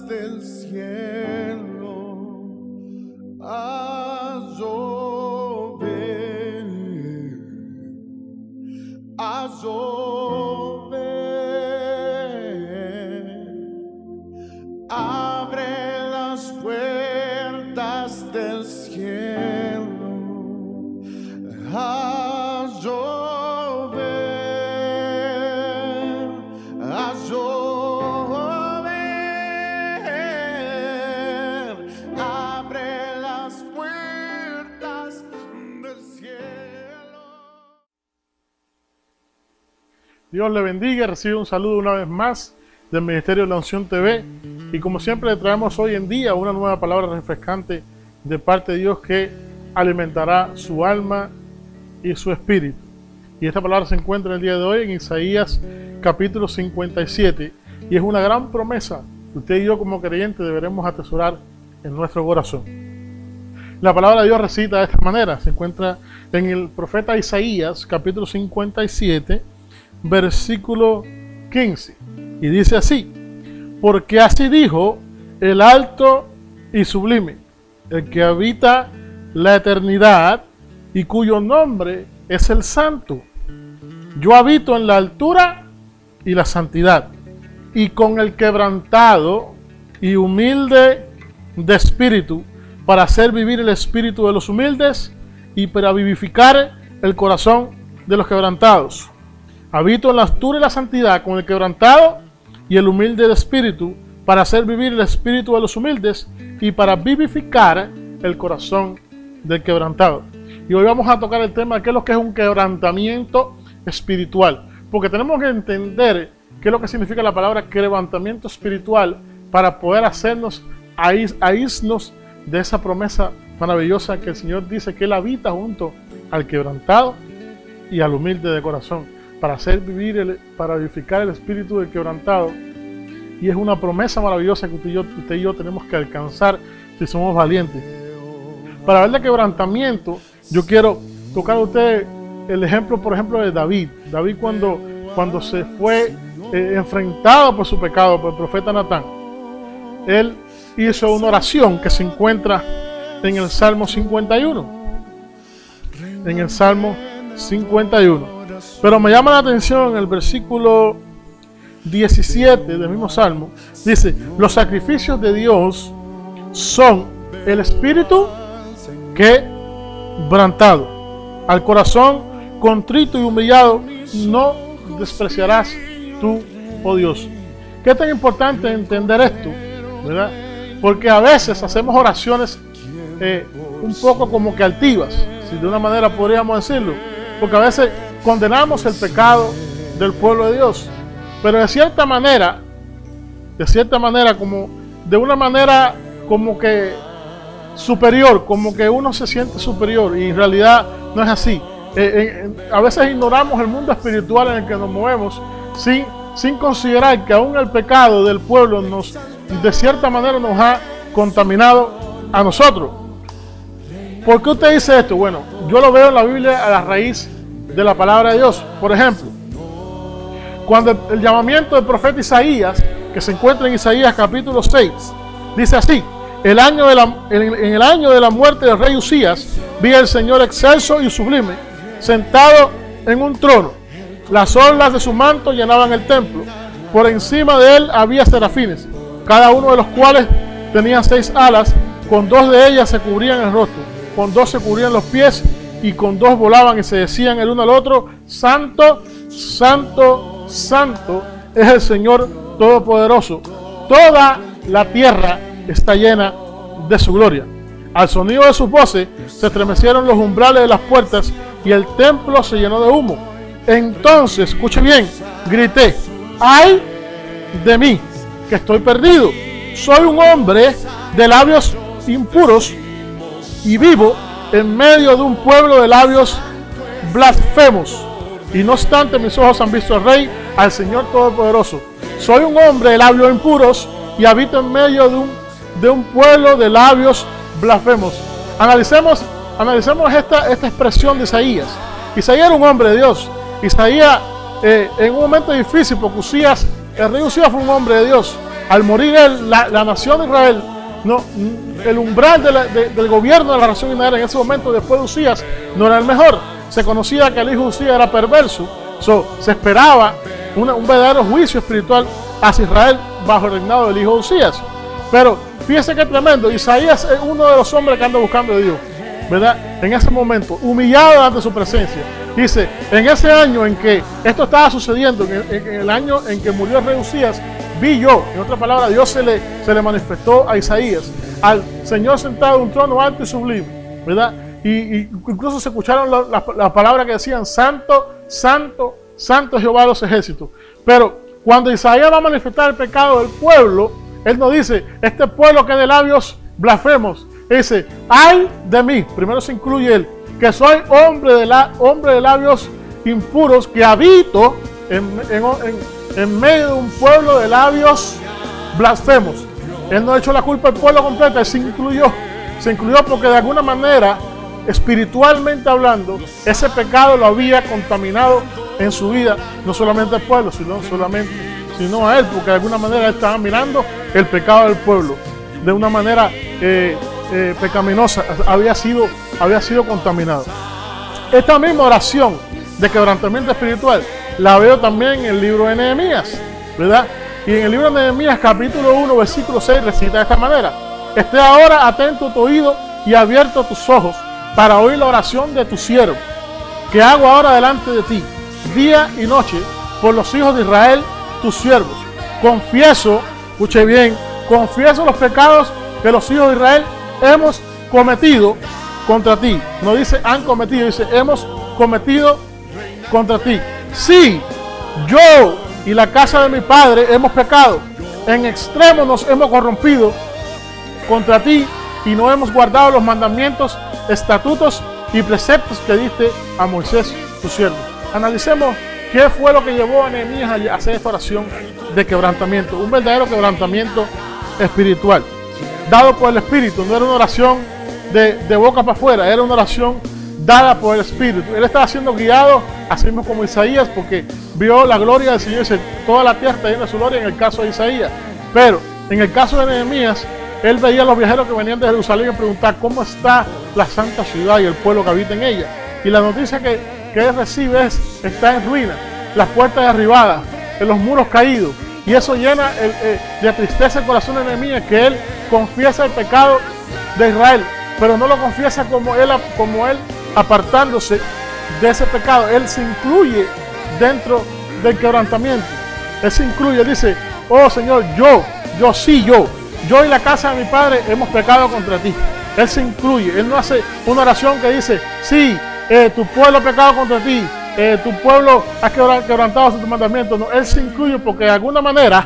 puertas del cielo a llover, a llover. Abre las puertas del cielo a llover, a llover. Abre las puertas del cielo. Dios le bendiga y recibe un saludo una vez más del Ministerio de la Unción TV, y como siempre le traemos hoy en día una nueva palabra refrescante de parte de Dios que alimentará su alma y su espíritu. Y esta palabra se encuentra el día de hoy en Isaías capítulo 57, y es una gran promesa que usted y yo como creyentes deberemos atesorar en nuestro corazón. La palabra de Dios recita de esta manera, se encuentra en el profeta Isaías capítulo 57 versículo 15, y dice así: porque así dijo el alto y sublime, el que habita la eternidad y cuyo nombre es el Santo. Yo habito en la altura y la santidad, y con el quebrantado y humilde de espíritu, para hacer vivir el espíritu de los humildes y para vivificar el corazón de los quebrantados. Habito en la altura y la santidad con el quebrantado y el humilde de espíritu, para hacer vivir el espíritu de los humildes y para vivificar el corazón del quebrantado. Y hoy vamos a tocar el tema de qué es lo que es un quebrantamiento espiritual, porque tenemos que entender qué es lo que significa la palabra quebrantamiento espiritual para poder hacernos aírnos de esa promesa maravillosa que el Señor dice que Él habita junto al quebrantado y al humilde de corazón, para hacer vivir, para vivificar el espíritu del quebrantado. Y es una promesa maravillosa que usted y yo tenemos que alcanzar si somos valientes. Para hablar de quebrantamiento, yo quiero tocar a usted el ejemplo, por ejemplo, de David. David cuando se fue enfrentado por su pecado, por el profeta Natán, él hizo una oración que se encuentra en el Salmo 51. En el Salmo 51. Pero me llama la atención el versículo 17 del mismo Salmo. Dice: los sacrificios de Dios son el espíritu quebrantado. Al corazón contrito y humillado no despreciarás tú, oh Dios. ¿Qué tan importante entender esto? ¿Verdad? Porque a veces hacemos oraciones un poco como que altivas, si de una manera podríamos decirlo, porque a veces condenamos el pecado del pueblo de Dios, pero de cierta manera, como de una manera como que superior, como que uno se siente superior, y en realidad no es así. A veces ignoramos el mundo espiritual en el que nos movemos sin considerar que aún el pecado del pueblo de cierta manera nos ha contaminado a nosotros. ¿Por qué usted dice esto? Bueno, yo lo veo en la Biblia a la raíz de la palabra de Dios. Por ejemplo, cuando el llamamiento del profeta Isaías, que se encuentra en Isaías capítulo 6, dice así: en el año de la muerte del rey Usías, vi al Señor excelso y sublime, sentado en un trono. Las orlas de su manto llenaban el templo. Por encima de él había serafines, cada uno de los cuales tenía 6 alas. Con 2 de ellas se cubrían el rostro, con 2 se cubrían los pies, y con 2 volaban y se decían el uno al otro: Santo, Santo, Santo es el Señor Todopoderoso. Toda la tierra está llena de su gloria. Al sonido de sus voces se estremecieron los umbrales de las puertas y el templo se llenó de humo. Entonces, escuche bien, grité: ¡ay de mí, que estoy perdido! Soy un hombre de labios impuros y vivo en medio de un pueblo de labios blasfemos. Y no obstante, mis ojos han visto al Rey, al Señor Todopoderoso. Soy un hombre de labios impuros y habito en medio de un pueblo de labios blasfemos. Analicemos esta expresión de Isaías. Isaías era un hombre de Dios. Isaías en un momento difícil, porque el rey Usías fue un hombre de Dios. al morir él, la nación de Israel, no, el umbral del gobierno de la nación de Israel en ese momento, después de Usías, no era el mejor. Se conocía que el hijo de Usías era perverso. Se esperaba un verdadero juicio espiritual hacia Israel bajo el reinado del hijo de Usías. Pero fíjese qué tremendo. Isaías es uno de los hombres que anda buscando a Dios, ¿verdad? En ese momento, humillado ante su presencia. Dice, en ese año en que esto estaba sucediendo, en el año en que murió el rey Usías, vi yo, en otra palabra, Dios se le manifestó a Isaías, al Señor sentado en un trono alto y sublime, ¿verdad? Y incluso se escucharon las palabras que decían, Santo, Santo, Santo Jehová de los ejércitos. Pero cuando Isaías va a manifestar el pecado del pueblo, él no dice, este pueblo que de labios blasfemos. Dice, ay de mí, primero se incluye él, que soy hombre de labios impuros, que habito en medio de un pueblo de labios blasfemos. Él no ha hecho la culpa al pueblo completo, él se incluyó porque de alguna manera, espiritualmente hablando, ese pecado lo había contaminado en su vida, no solamente al pueblo, sino a él, porque de alguna manera él estaba mirando el pecado del pueblo, de una manera pecaminosa, había sido contaminado. Esta misma oración de quebrantamiento espiritual la veo también en el libro de Nehemías, ¿verdad? Y en el libro de Nehemías, capítulo 1, versículo 6, recita de esta manera: esté ahora atento tu oído y abierto tus ojos para oír la oración de tu siervo, que hago ahora delante de ti, día y noche, por los hijos de Israel, tus siervos. Confieso, escuche bien, confieso los pecados que los hijos de Israel hemos cometido contra ti. No dice han cometido, dice hemos cometido contra ti. Sí, yo y la casa de mi padre hemos pecado. En extremo nos hemos corrompido contra ti y no hemos guardado los mandamientos, estatutos y preceptos que diste a Moisés, tu siervo. Analicemos qué fue lo que llevó a Nehemías a hacer esta oración de quebrantamiento. Un verdadero quebrantamiento espiritual, dado por el Espíritu. No era una oración de boca para afuera, era una oración dada por el Espíritu. Él estaba siendo guiado, así mismo como Isaías, porque vio la gloria del Señor, dice, toda la tierra está llena de su gloria, en el caso de Isaías. Pero en el caso de Nehemías, él veía a los viajeros que venían de Jerusalén y preguntar cómo está la santa ciudad y el pueblo que habita en ella. Y la noticia que él recibe está en ruinas, las puertas derribadas, en los muros caídos. Y eso llena de tristeza el corazón de Nehemías, que él confiesa el pecado de Israel, pero no lo confiesa como él apartándose de ese pecado. Él se incluye dentro del quebrantamiento. Él se incluye, él dice, oh Señor, yo y la casa de mi padre hemos pecado contra ti. Él se incluye, él no hace una oración que dice, sí, tu pueblo ha pecado contra ti, tu pueblo ha quebrantado sus mandamientos. No, él se incluye porque de alguna manera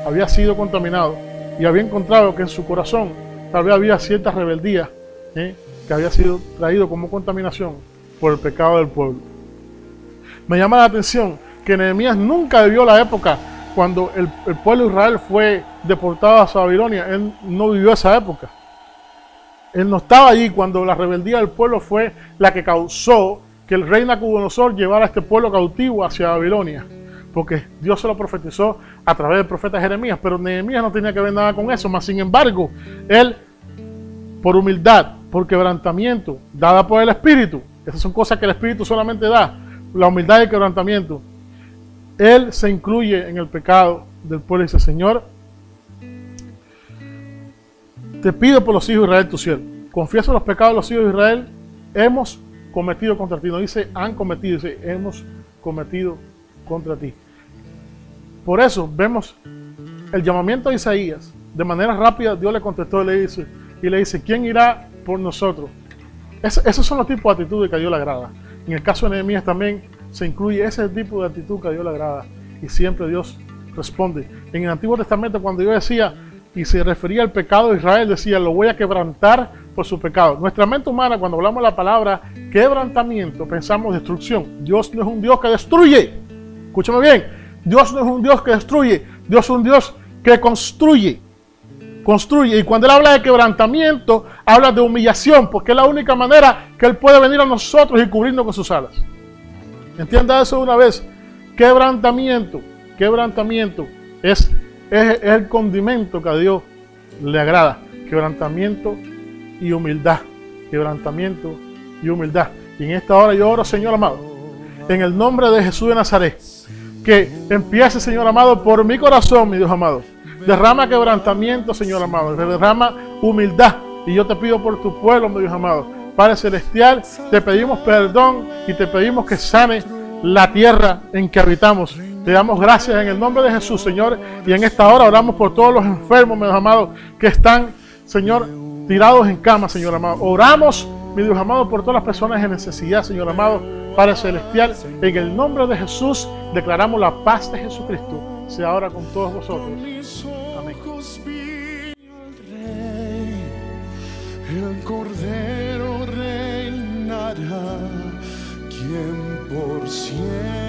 había sido contaminado y había encontrado que en su corazón tal vez había cierta rebeldía que había sido traído como contaminación por el pecado del pueblo. Me llama la atención que Nehemías nunca vivió la época cuando el pueblo de Israel fue deportado a Babilonia. Él no vivió esa época. Él no estaba allí cuando la rebeldía del pueblo fue la que causó que el rey Nabucodonosor llevara a este pueblo cautivo hacia Babilonia, porque Dios se lo profetizó a través del profeta Jeremías, pero Nehemías no tenía que ver nada con eso. Mas sin embargo, él, por humildad, por quebrantamiento, dada por el Espíritu, esas son cosas que el Espíritu solamente da, la humildad y el quebrantamiento, él se incluye en el pecado del pueblo y dice, Señor, te pido por los hijos de Israel, tu siervo. Confieso los pecados de los hijos de Israel, hemos cometido contra ti. No dice han cometido, dice hemos cometido contra ti. Por eso vemos el llamamiento a Isaías. De manera rápida Dios le contestó y le dice, ¿quién irá por nosotros? Esos son los tipos de actitudes que a Dios le agrada. En el caso de Nehemías también se incluye ese tipo de actitud que a Dios le agrada. Y siempre Dios responde. En el Antiguo Testamento, cuando Dios decía y se refería al pecado de Israel, decía, lo voy a quebrantar por su pecado. Nuestra mente humana, cuando hablamos de la palabra quebrantamiento, pensamos destrucción. Dios no es un Dios que destruye. Escúchame bien, Dios no es un Dios que destruye, Dios es un Dios que construye. Y cuando Él habla de quebrantamiento, habla de humillación, porque es la única manera que Él puede venir a nosotros y cubrirnos con sus alas. Entienda eso de una vez. Quebrantamiento Es el condimento que a Dios le agrada. Quebrantamiento y humildad. Quebrantamiento y humildad. Y en esta hora yo oro, Señor amado, en el nombre de Jesús de Nazaret, que empiece, Señor amado, por mi corazón, mi Dios amado. Derrama quebrantamiento, Señor amado. Derrama humildad. Y yo te pido por tu pueblo, mi Dios amado. Padre Celestial, te pedimos perdón y te pedimos que sane la tierra en que habitamos. Te damos gracias en el nombre de Jesús, Señor. Y en esta hora oramos por todos los enfermos, mi Dios amado, que están, Señor, tirados en cama, Señor amado. Oramos, mi Dios amado, por todas las personas en necesidad, Señor amado. Padre Celestial, en el nombre de Jesús, declaramos la paz de Jesucristo. Sea ahora con todos vosotros. Amén. El Cordero reinará, quien por siempre